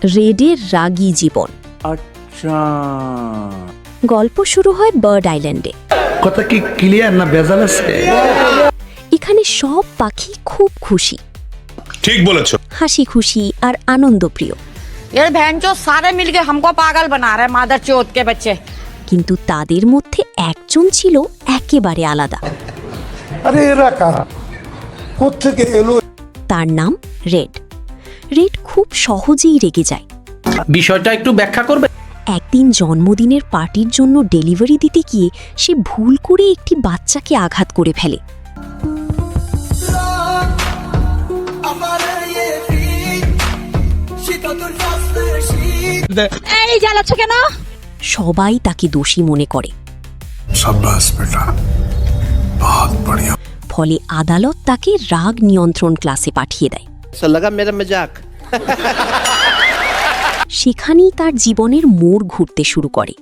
রেডের রাগী জীবন। আচ্ছা, গল্প শুরু হয় বার্ড আইল্যান্ডে। কথা কি ক্লিয়ার না ভেজাল আছে? এখানে সব পাখি খুব খুশি, ঠিক বলেছো। হাসি খুশি আর আনন্দপ্রিয়। ये भैंचो सारे मिलके हमको पागल बना रहे मादर चौथ के बच्चे। কিন্তু তাদের মধ্যে একজন ছিল একেবারে আলাদা। আরে এরা কারা, কোত্থেকে এলো? তার নাম রেড। রেড খুব সহজেই রেগে যায়। বিষয়টা একটু ব্যাখ্যা করবে? একদিন জন্মদিনের পার্টির জন্য ডেলিভারি দিতে গিয়ে সে ভুল করে একটি বাচ্চাকে আঘাত করে ফেলে। এই জ্বালাচ্ছ কেন? সবাই তাকে দোষী মনে করে। শাবাশ বেটা, বহুত বড়িয়া। ফলে আদালত তাকে রাগ নিয়ন্ত্রণ ক্লাসে পাঠিয়ে দেয়। ऐसा लगा मेरा मजाक। সেখানেই তার জীবনের মোড় ঘুরতে শুরু করে।